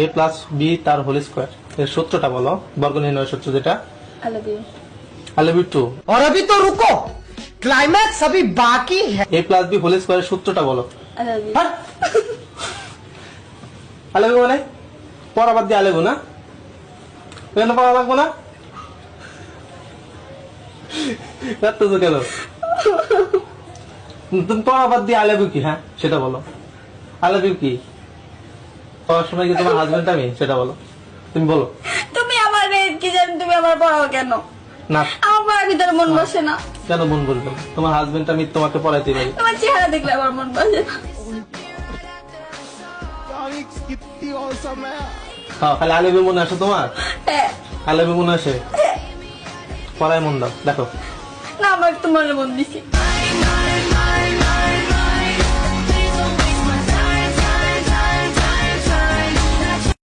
a plus B তার whole square এর সূত্রটা বলো, বর্গ নির্ণয়ের সূত্র যেটা। I love you. I love you too। और अभी तो रुको, क्लाइमैक्स अभी बाकी है। a প্লাস বি হোল স্কোয়ারের সূত্রটা বলো। I love you. হ্যাঁ I love you মানে পড়া বাদ দিয়ে I love you না, কেন পড়া লাগবো না? কাঁদতেছো কেন? তুমি পড়া বাদ দিয়ে I love you কি? হ্যাঁ সেটা বলো। I love you কি? পড়ার সময় কি তোমার হাজবেন্ড আমি, সেটা বলো। তুমি বলো। তুমি আমার কি জানি তুমি আমার পড়াও কেন? না আমার পড়ার ভিতরে মন বসে না। কেন মন বলবে না? তোমার হাজবেন্ড আমি তোমাকে পড়াইতে পারি। তোমার চেহারা দেখলে আমার মন বসে না। হ্যাঁ খালি I love you মনে আসে তোমার? হ্যাঁ I love you মনে আসে? পড়ায় মন দাও, দেখো। না, আমার তোমার মন দিছি।